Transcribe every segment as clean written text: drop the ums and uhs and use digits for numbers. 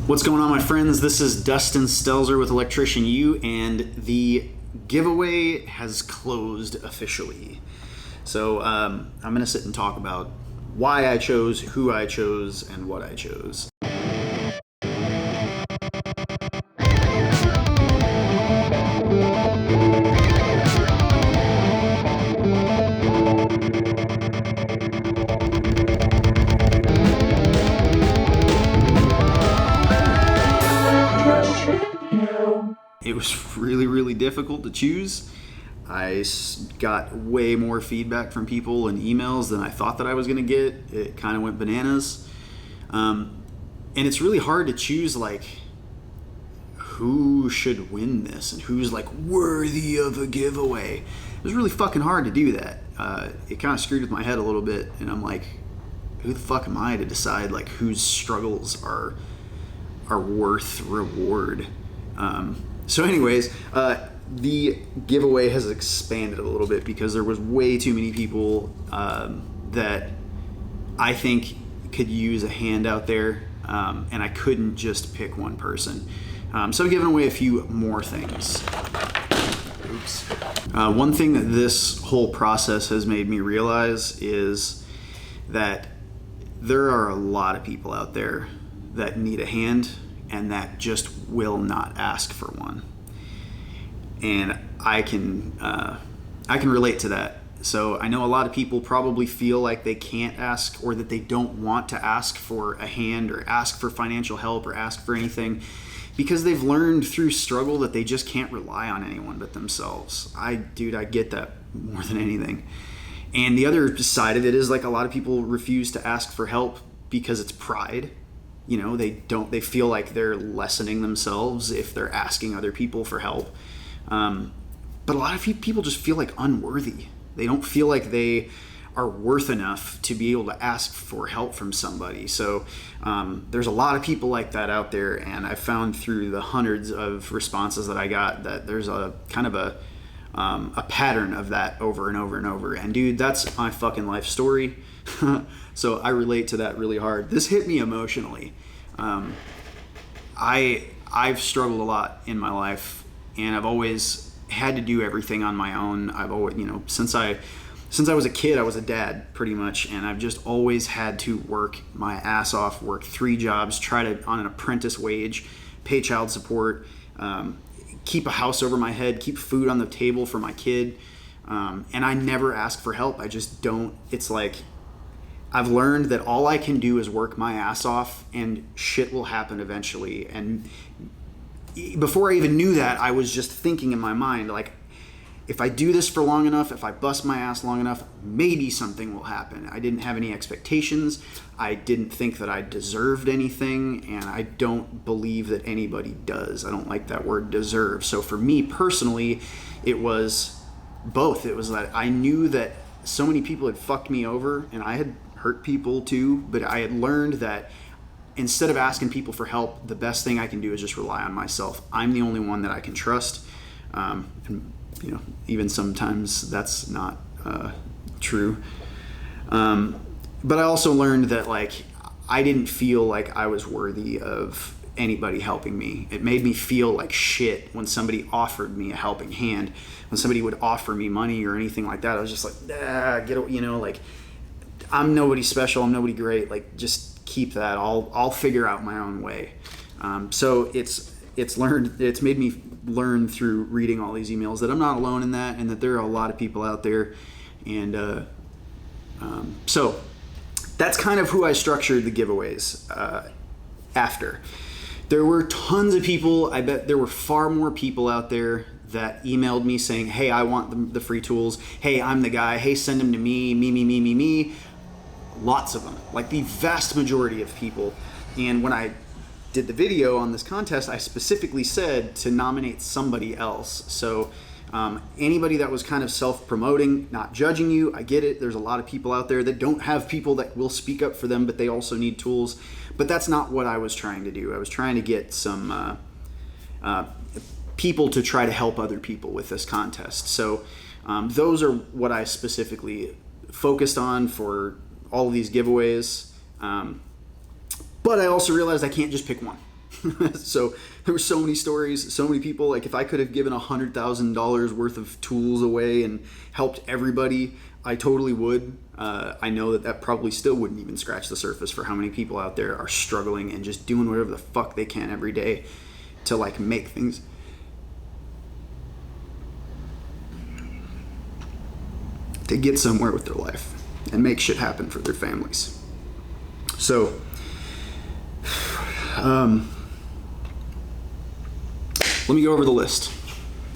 What's going on, my friends? This is Dustin Stelzer with Electrician U, and the giveaway has closed officially. So I'm going to sit and talk about why I chose, who I chose, and what I chose. It was really difficult to choose. I got way more feedback from people and emails than I thought that I was going to get. It kind of went bananas. And it's really hard to choose like who should win this and who's like worthy of a giveaway. It was really fucking hard to do that. It kind of screwed with my head a little bit, and I'm like, who the fuck am I to decide like whose struggles are worth reward? So anyways, the giveaway has expanded a little bit because there was way too many people that I think could use a hand out there, and I couldn't just pick one person. So I'm giving away a few more things. Oops. One thing that this whole process has made me realize is that there are a lot of people out there that need a hand and that just will not ask for one. And I can relate to that. So I know a lot of people probably feel like they can't ask, or that they don't want to ask for a hand or ask for financial help or ask for anything, because they've learned through struggle that they just can't rely on anyone but themselves. I get that more than anything. And the other side of it is like a lot of people refuse to ask for help because it's pride. You know, they feel like they're lessening themselves if they're asking other people for help. But a lot of people just feel like unworthy. They don't feel like they are worth enough to be able to ask for help from somebody. So there's a lot of people like that out there, and I found through the hundreds of responses that I got that there's a kind of a pattern of that over and over and over. And dude, that's my fucking life story. So I relate to that really hard. This hit me emotionally. I've struggled a lot in my life, and I've always had to do everything on my own. I've always, since I was a kid, I was a dad pretty much, and I've just always had to work my ass off, work 3 jobs, try to, on an apprentice wage, pay child support, keep a house over my head, keep food on the table for my kid. And I never ask for help. I just don't. It's like, I've learned that all I can do is work my ass off, and shit will happen eventually. And before I even knew that, I was just thinking in my mind, like, if I do this for long enough, if I bust my ass long enough, maybe something will happen. I didn't have any expectations. I didn't think that I deserved anything, and I don't believe that anybody does. I don't like that word deserve. So for me personally, it was both. It was that I knew that so many people had fucked me over, and I had hurt people too, but I had learned that instead of asking people for help, the best thing I can do is just rely on myself. I'm the only one that I can trust. And even sometimes that's not true. But I also learned that like I didn't feel like I was worthy of anybody helping me. It made me feel like shit when somebody offered me a helping hand. When somebody would offer me money or anything like that, I was just like, like, I'm nobody special, I'm nobody great, like, just keep that. I'll figure out my own way. So it's made me learn through reading all these emails that I'm not alone in that, and that there are a lot of people out there. And so that's kind of who I structured the giveaways after. There were tons of people. I bet there were far more people out there that emailed me saying, hey, I want the free tools. Hey, I'm the guy. Hey, send them to me. Lots of them, like the vast majority of people. And when I did the video on this contest, I specifically said to nominate somebody else. So anybody that was kind of self-promoting, not judging you, I get it. There's a lot of people out there that don't have people that will speak up for them, but they also need tools. But that's not what I was trying to do. I was trying to get some people to try to help other people with this contest. So those are what I specifically focused on for all of these giveaways. But I also realized I can't just pick one. So there were so many stories, so many people. Like if I could have given $100,000 worth of tools away and helped everybody, I totally would. I know that probably still wouldn't even scratch the surface for how many people out there are struggling and just doing whatever the fuck they can every day to like make things. To get somewhere with their life and make shit happen for their families. So, let me go over the list.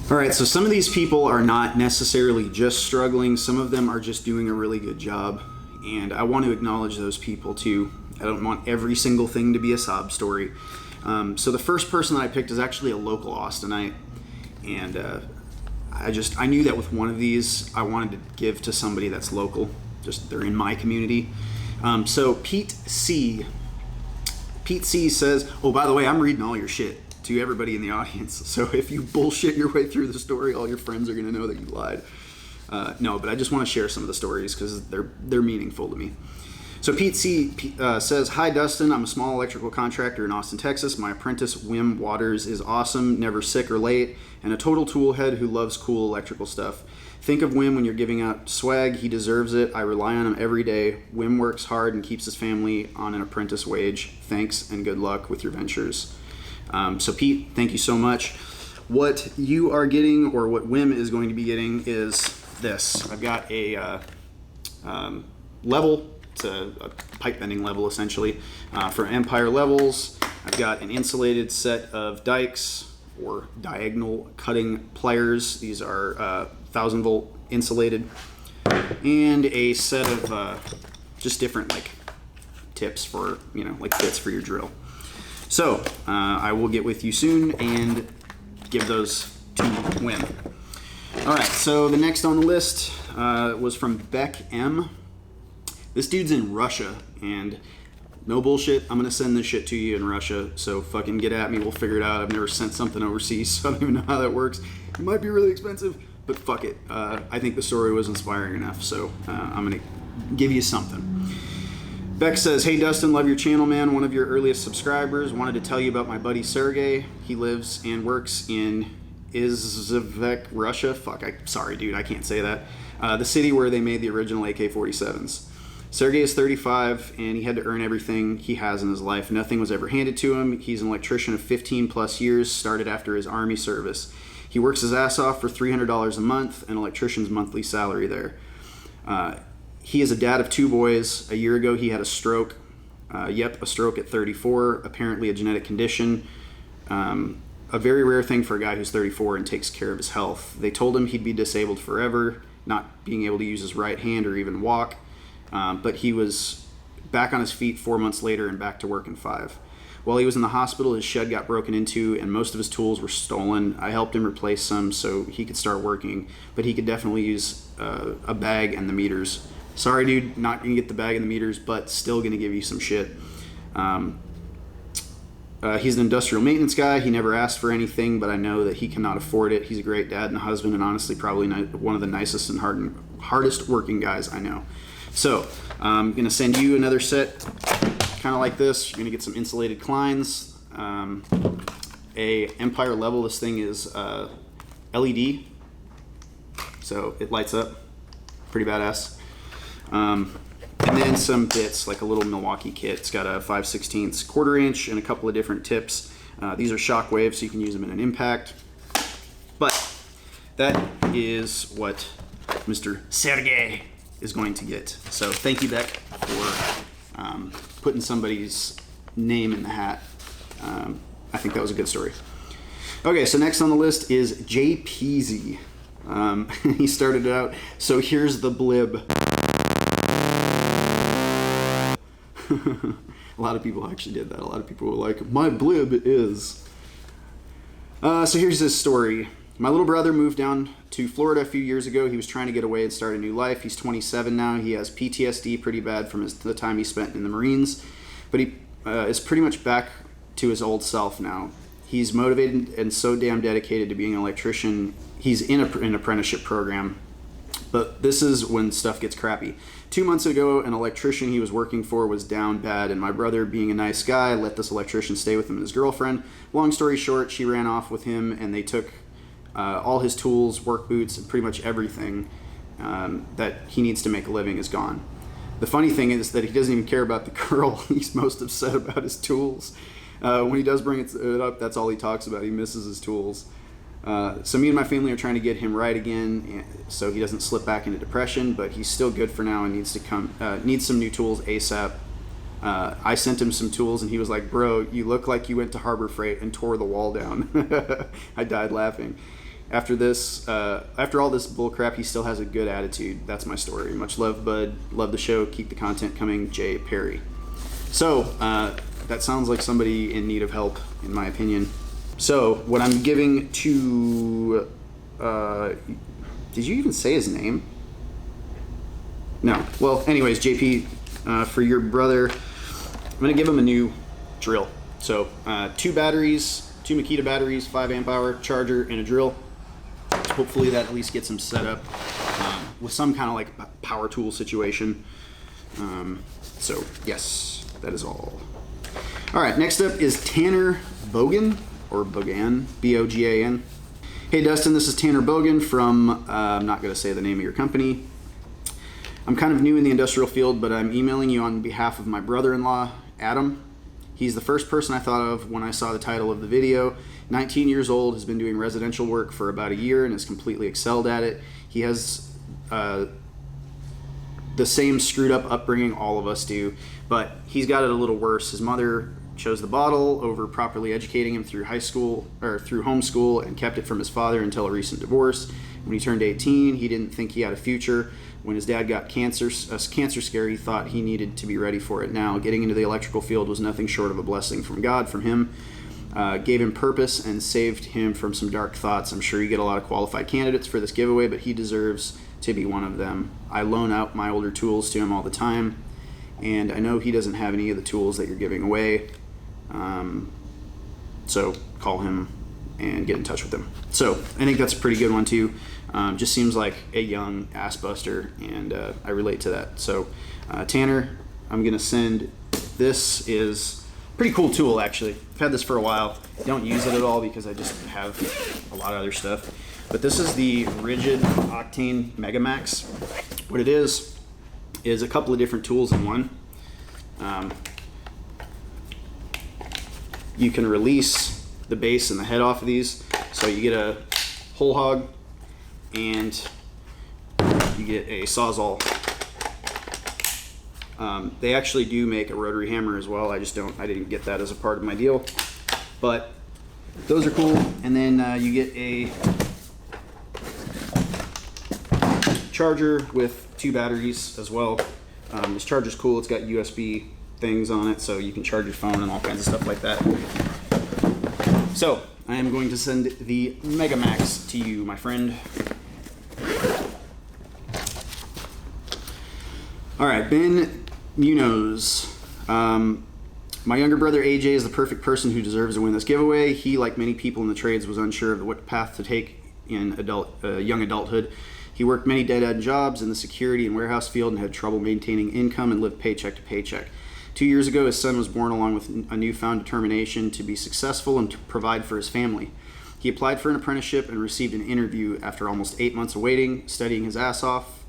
All right, so some of these people are not necessarily just struggling. Some of them are just doing a really good job. And I want to acknowledge those people too. I don't want every single thing to be a sob story. So the first person that I picked is actually a local Austinite. And I knew that with one of these, I wanted to give to somebody that's local. Just they're in my community. So Pete C says, oh, by the way, I'm reading all your shit to everybody in the audience. So if you bullshit your way through the story, all your friends are going to know that you lied. No, but I just want to share some of the stories because they're meaningful to me. So Pete C says, hi, Dustin. I'm a small electrical contractor in Austin, Texas. My apprentice, Wim Waters, is awesome, never sick or late, and a total tool head who loves cool electrical stuff. Think of Wim when you're giving out swag. He deserves it. I rely on him every day. Wim works hard and keeps his family on an apprentice wage. Thanks and good luck with your ventures. So Pete, thank you so much. What you are getting, or what Wim is going to be getting, is this. I've got a level. It's a pipe bending level, essentially, for Empire levels. I've got an insulated set of dikes, or diagonal cutting pliers. These are 1,000 volt insulated, and a set of just different like tips for, like bits for your drill. So I will get with you soon and give those to Wim. All right, so the next on the list was from Beck M. This dude's in Russia, and no bullshit, I'm gonna send this shit to you in Russia, so fucking get at me, we'll figure it out. I've never sent something overseas, so I don't even know how that works. It might be really expensive, but fuck it. I think the story was inspiring enough, so I'm gonna give you something. Beck says, hey Dustin, love your channel, man. One of your earliest subscribers. Wanted to tell you about my buddy Sergey. He lives and works in Izhevsk, Russia. Sorry dude, I can't say that. The city where they made the original AK-47s. Sergey is 35 and he had to earn everything he has in his life. Nothing was ever handed to him. He's an electrician of 15 plus years, started after his army service. He works his ass off for $300 a month, an electrician's monthly salary there. He is a dad of 2 boys. A year ago he had a stroke. A stroke at 34, apparently a genetic condition. A very rare thing for a guy who's 34 and takes care of his health. They told him he'd be disabled forever, not being able to use his right hand or even walk. But he was back on his feet 4 months later and back to work in 5. While he was in the hospital, his shed got broken into and most of his tools were stolen. I helped him replace some so he could start working, but he could definitely use a bag and the meters. Sorry, dude, not gonna get the bag and the meters, but still gonna give you some shit. He's an industrial maintenance guy. He never asked for anything, but I know that he cannot afford it. He's a great dad and husband, and honestly, probably one of the nicest and hardest working guys I know. So I'm going to send you another set kind of like this. You're going to get some insulated Kleins, a Empire level. This thing is LED, so it lights up. Pretty badass. And then some bits, like a little Milwaukee kit. It's got a 5/16 quarter inch and a couple of different tips. These are shock waves, so you can use them in an impact. But that is what Mr. Sergey is going to get. So thank you, Beck, for putting somebody's name in the hat. I think that was a good story. Okay, so next on the list is Jay Peasy. He started out, so here's the blib. A lot of people actually did that. A lot of people were like, my blib is. So here's his story. My little brother moved down to Florida a few years ago. He was trying to get away and start a new life. He's 27 now. He has PTSD pretty bad from the time he spent in the Marines, but he is pretty much back to his old self now. He's motivated and so damn dedicated to being an electrician. He's in an apprenticeship program, But this is when stuff gets crappy. 2 months ago, an electrician he was working for was down bad, and my brother, being a nice guy, let this electrician stay with him and his girlfriend. Long story short, she ran off with him, and they took all his tools, work boots, and pretty much everything that he needs to make a living is gone. The funny thing is that he doesn't even care about the girl. He's most upset about his tools. When he does bring it up, that's all he talks about. He misses his tools. So me and my family are trying to get him right again, so he doesn't slip back into depression. But he's still good for now and needs some new tools ASAP. I sent him some tools, and he was like, "Bro, you look like you went to Harbor Freight and tore the wall down." I died laughing. After all this bullcrap, he still has a good attitude. That's my story. Much love, bud. Love the show. Keep the content coming. Jay Perry. So that sounds like somebody in need of help, in my opinion. So what I'm giving to, did you even say his name? No. Well, anyways, JP, for your brother, I'm going to give him a new drill. So 2 batteries, 2 Makita batteries, 5 amp hour charger, and a drill. Hopefully that at least gets him set up with some kind of like power tool situation. So yes, that is all. All right, next up is Tanner Bogan, or Bogan, B-O-G-A-N. Hey Dustin, this is Tanner Bogan from, I'm not gonna say the name of your company. I'm kind of new in the industrial field, but I'm emailing you on behalf of my brother-in-law, Adam. He's the first person I thought of when I saw the title of the video. 19 years old, has been doing residential work for about a year and has completely excelled at it. He has the same screwed up upbringing all of us do, but he's got it a little worse. His mother chose the bottle over properly educating him through high school or through homeschool, and kept it from his father until a recent divorce. When he turned 18, he didn't think he had a future. When his dad got cancer scare, he thought he needed to be ready for it now. Getting into the electrical field was nothing short of a blessing from God, from him. Gave him purpose and saved him from some dark thoughts. I'm sure you get a lot of qualified candidates for this giveaway, but he deserves to be one of them. I loan out my older tools to him all the time, and I know he doesn't have any of the tools that you're giving away. So call him and get in touch with him. So I think that's a pretty good one too. Just seems like a young ass buster, and I relate to that. So Tanner, I'm gonna send, this is a pretty cool tool actually. I've had this for a while. Don't use it at all because I just have a lot of other stuff. But this is the Rigid Octane Megamax. What it is a couple of different tools in one. You can release the base and the head off of these. So you get a whole hog and you get a Sawzall. They actually do make a rotary hammer as well. I didn't get that as a part of my deal, but those are cool. And then you get a charger with 2 batteries as well. This charger's cool. It's got USB things on it, so you can charge your phone and all kinds of stuff like that. So I am going to send the Megamax to you, my friend. All right, Ben Munoz. My younger brother AJ is the perfect person who deserves to win this giveaway. He, like many people in the trades, was unsure of what path to take in young adulthood. He worked many dead-end jobs in the security and warehouse field and had trouble maintaining income and lived paycheck to paycheck. 2 years ago, his son was born along with a newfound determination to be successful and to provide for his family. He applied for an apprenticeship and received an interview after almost 8 months of waiting, studying his ass off.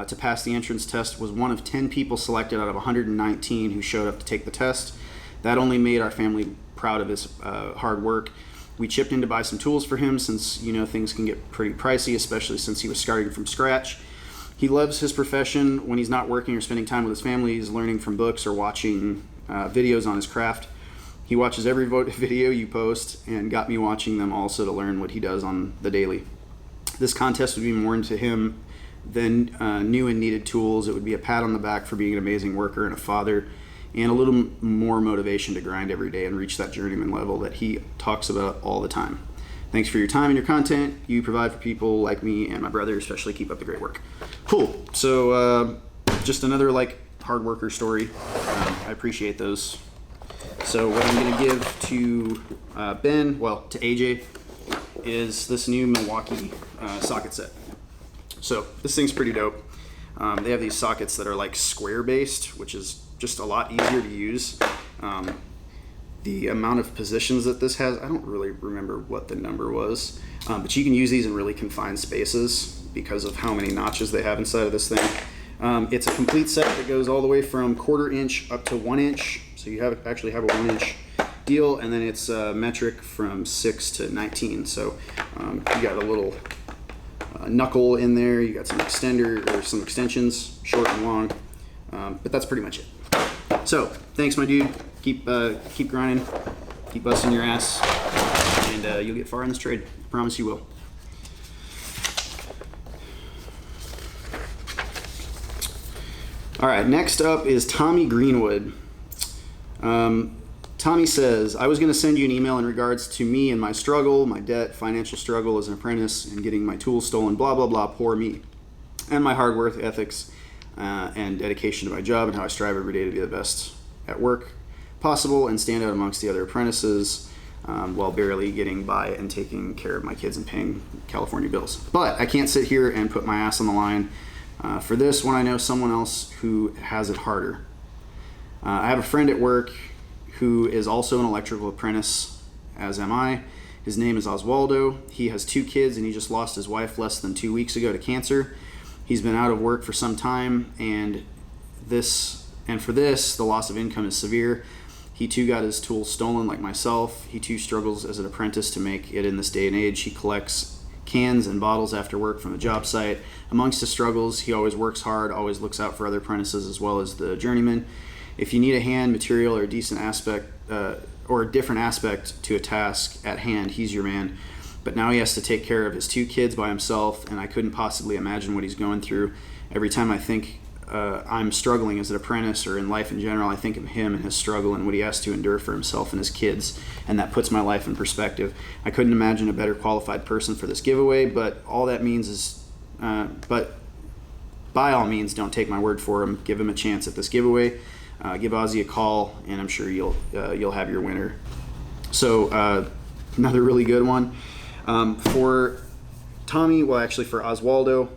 To pass the entrance test, was one of 10 people selected out of 119 who showed up to take the test. That only made our family proud of his hard work. We chipped in to buy some tools for him since, you know, things can get pretty pricey, especially since he was starting from scratch. He loves his profession. When he's not working or spending time with his family, he's learning from books or watching videos on his craft. He watches every video you post and got me watching them also to learn what he does on the daily. This contest would be more into him than new and needed tools. It would be a pat on the back for being an amazing worker and a father, and a little more motivation to grind every day and reach that journeyman level that he talks about all the time. Thanks for your time and your content you provide for people like me and my brother, especially. Keep up the great work. Cool. So just another like hard worker story. I appreciate those. So what I'm going to give to to AJ, is this new Milwaukee socket set. So this thing's pretty dope. They have these sockets that are like square based, which is just a lot easier to use. The amount of positions that this has, I don't really remember what the number was, but you can use these in really confined spaces because of how many notches they have inside of this thing. It's a complete set that goes all the way from 1/4 inch up to 1 inch. So you actually have a 1 inch deal, and then it's metric from 6 to 19. So you got a little knuckle in there. You got some extensions, short and long, but that's pretty much it. So thanks, my dude. Keep grinding, keep busting your ass, and you'll get far in this trade. I promise you will. All right, next up is Tommy Greenwood. Tommy says, I was going to send you an email in regards to me and my struggle, my debt, financial struggle as an apprentice, and getting my tools stolen, blah, blah, blah, poor me, and my hard work ethics and dedication to my job, and how I strive every day to be the best at work possible and stand out amongst the other apprentices while barely getting by and taking care of my kids and paying California bills. But I can't sit here and put my ass on the line for this when I know someone else who has it harder. I have a friend at work who is also an electrical apprentice, as am I. His name is Oswaldo. He has 2 kids, and he just lost his wife less than 2 weeks ago to cancer. He's been out of work for some time, and for this, the loss of income is severe. He too got his tools stolen like myself. He too struggles as an apprentice to make it in this day and age. He collects cans and bottles after work from the job site. Amongst his struggles, he always works hard, always looks out for other apprentices as well as the journeyman. If you need a hand, material, or a decent aspect or a different aspect to a task at hand, he's your man. But now he has to take care of his 2 kids by himself, and I couldn't possibly imagine what he's going through. Every time I think I'm struggling as an apprentice or in life in general, I think of him and his struggle and what he has to endure for himself and his kids, and that puts my life in perspective. I couldn't imagine a better qualified person for this giveaway, but all that means is, but by all means, don't take my word for him. Give him a chance at this giveaway. Give Ozzy a call, and I'm sure you'll have your winner. So another really good one for Tommy. Well, actually for Oswaldo,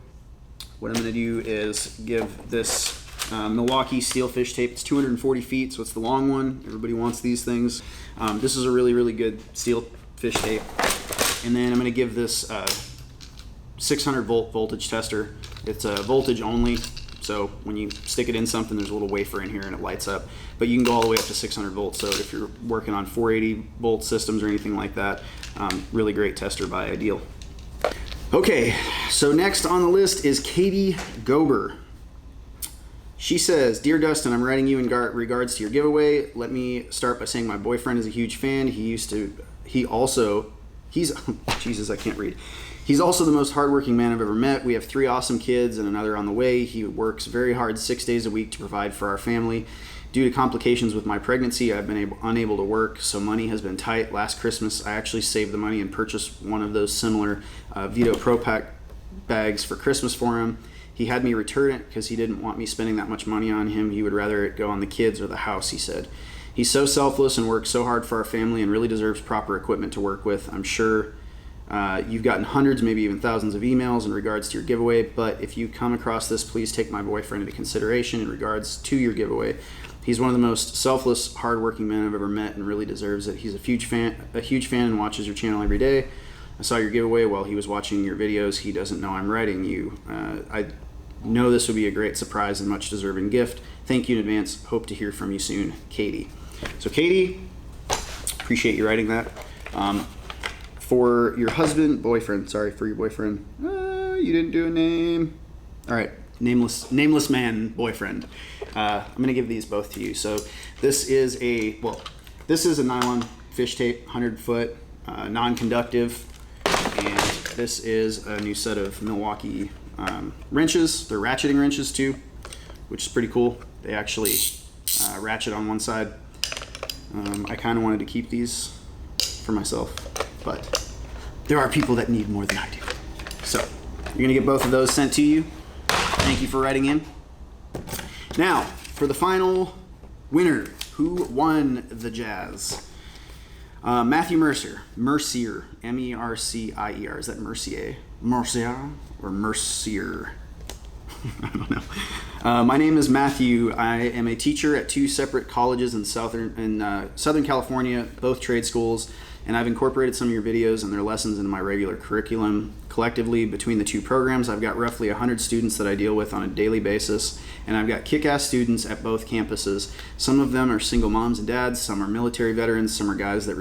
what I'm going to do is give this Milwaukee steel fish tape. It's 240 feet, so it's the long one. Everybody wants these things. This is a really, really good steel fish tape. And then I'm going to give this 600 volt voltage tester. It's a voltage only, so when you stick it in something, there's a little wafer in here and it lights up. But you can go all the way up to 600 volts, so if you're working on 480 volt systems or anything like that, really great tester by Ideal. Okay, so next on the list is Katie Gober. She says, Dear Dustin, I'm writing you in regards to your giveaway. Let me start by saying my boyfriend is a huge fan. He's Jesus, I can't read. He's also the most hardworking man I've ever met. We have 3 awesome kids and another on the way. He works very hard 6 days a week to provide for our family. Due to complications with my pregnancy, I've been unable to work, so money has been tight. Last Christmas, I actually saved the money and purchased one of those similar Vito Pro Pack bags for Christmas for him. He had me return it because he didn't want me spending that much money on him. He would rather it go on the kids or the house, he said. He's so selfless and works so hard for our family and really deserves proper equipment to work with. I'm sure you've gotten hundreds, maybe even thousands of emails in regards to your giveaway, but if you come across this, please take my boyfriend into consideration in regards to your giveaway. He's one of the most selfless, hardworking men I've ever met and really deserves it. He's a huge fan and watches your channel every day. I saw your giveaway while he was watching your videos. He doesn't know I'm writing you. I know this would be a great surprise and much deserving gift. Thank you in advance. Hope to hear from you soon, Katie. So Katie, appreciate you writing that. For your boyfriend, you didn't do a name. All right, nameless man, boyfriend. I'm gonna give these both to you. So this is a nylon fish tape, 100 foot, non-conductive, and this is a new set of Milwaukee wrenches. They're ratcheting wrenches too, which is pretty cool. They actually ratchet on one side. I kind of wanted to keep these for myself, but there are people that need more than I do. So you're gonna get both of those sent to you. Thank you for writing in. Now, for the final winner, who won the Jazz? Matthew Mercier, M-E-R-C-I-E-R. Is that Mercier? Mercier or Mercier. I don't know. My name is Matthew. I am a teacher at 2 separate colleges in Southern California, both trade schools, and I've incorporated some of your videos and their lessons into my regular curriculum. Collectively, between the 2 programs, I've got roughly 100 students that I deal with on a daily basis, and I've got kick-ass students at both campuses. Some of them are single moms and dads, some are military veterans, some are guys that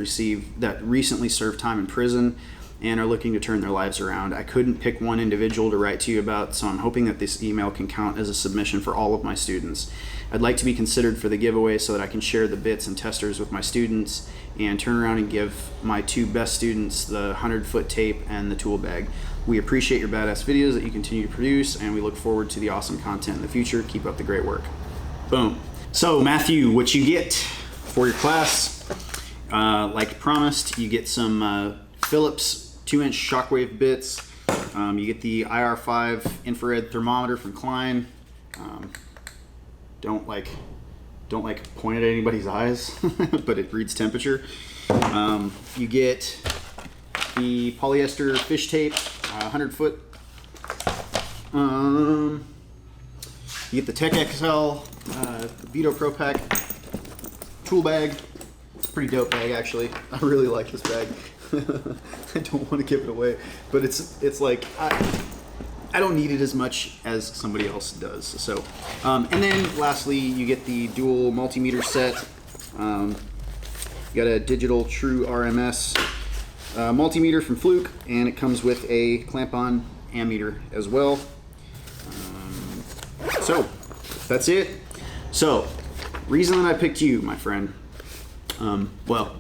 recently served time in prison and are looking to turn their lives around. I couldn't pick one individual to write to you about, so I'm hoping that this email can count as a submission for all of my students. I'd like to be considered for the giveaway so that I can share the bits and testers with my students and turn around and give my 2 best students the 100-foot tape and the tool bag. We appreciate your badass videos that you continue to produce, and we look forward to the awesome content in the future. Keep up the great work. Boom. So Matthew, what you get for your class, like promised, you get some Philips 2-inch shockwave bits. You get the IR5 infrared thermometer from Klein. Don't point it at anybody's eyes, but it reads temperature. You get the polyester fish tape, 100-foot. You get the Tech XL Vito Pro Pack tool bag. It's a pretty dope bag, actually. I really like this bag. I don't want to give it away, but it's like I don't need it as much as somebody else does. So, and then lastly, you get the dual multimeter set. You got a digital true RMS multimeter from Fluke, and it comes with a clamp-on ammeter as well. So that's it. So, reason that I picked you, my friend. Well,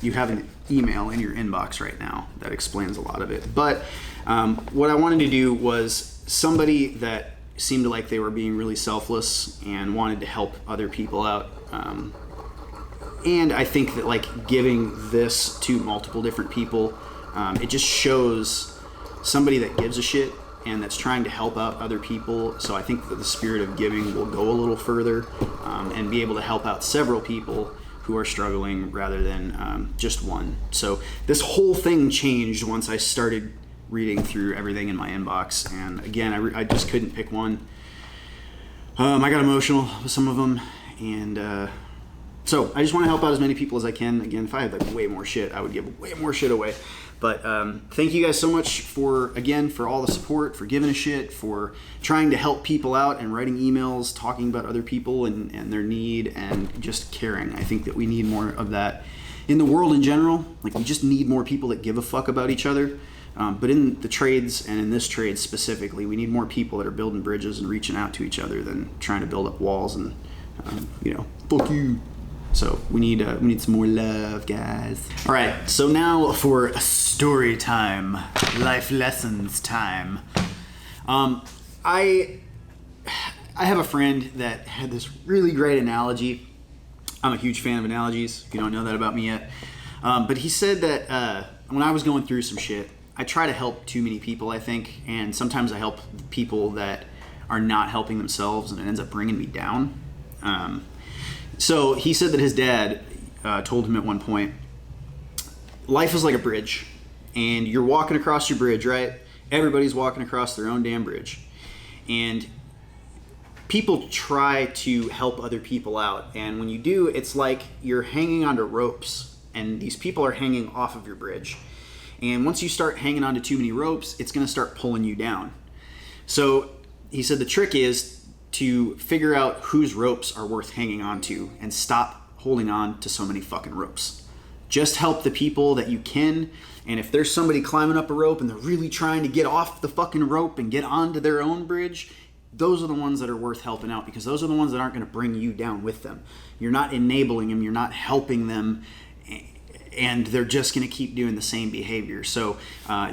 you have an email in your inbox right now that explains a lot of it. But what I wanted to do was somebody that seemed like they were being really selfless and wanted to help other people out. And I think that like giving this to multiple different people, it just shows somebody that gives a shit and that's trying to help out other people. So I think that the spirit of giving will go a little further and be able to help out several people who are struggling rather than just one. So this whole thing changed once I started reading through everything in my inbox. And again, I just couldn't pick one. I got emotional with some of them. And so I just want to help out as many people as I can. Again, if I had like way more shit, I would give way more shit away. But thank you guys so much for all the support, for giving a shit, for trying to help people out and writing emails, talking about other people and their need, and just caring. I think that we need more of that in the world in general. Like, we just need more people that give a fuck about each other. But in the trades, and in this trade specifically, we need more people that are building bridges and reaching out to each other than trying to build up walls and, fuck you. So we need some more love, guys. All right, so now for story time, life lessons time. I have a friend that had this really great analogy. I'm a huge fan of analogies, if you don't know that about me yet. But he said that when I was going through some shit, I try to help too many people, I think, and sometimes I help people that are not helping themselves, and it ends up bringing me down. So he said that his dad told him at one point, life is like a bridge, and you're walking across your bridge, right? Everybody's walking across their own damn bridge. And people try to help other people out, and when you do, it's like you're hanging onto ropes, and these people are hanging off of your bridge. And once you start hanging onto too many ropes, it's going to start pulling you down. So he said the trick is to figure out whose ropes are worth hanging on to and stop holding on to so many fucking ropes. Just help the people that you can, and if there's somebody climbing up a rope and they're really trying to get off the fucking rope and get onto their own bridge, those are the ones that are worth helping out, because those are the ones that aren't going to bring you down with them. You're not enabling them, you're not helping them, and they're just going to keep doing the same behavior. So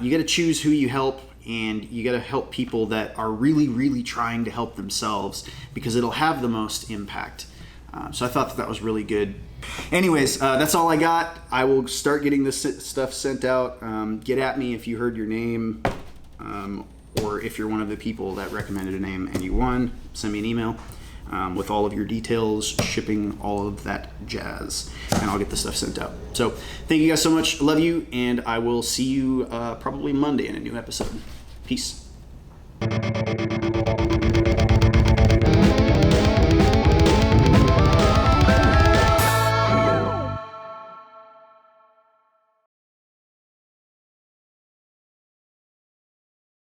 you got to choose who you help, and you got to help people that are really, really trying to help themselves, because it'll have the most impact. So I thought that was really good. Anyways, that's all I got. I will start getting this stuff sent out. Get at me if you heard your name, or if you're one of the people that recommended a name and you won, send me an email. with all of your details, shipping, all of that jazz, and I'll get the stuff sent out. So thank you guys so much. Love you, and I will see you probably Monday in a new episode. Peace.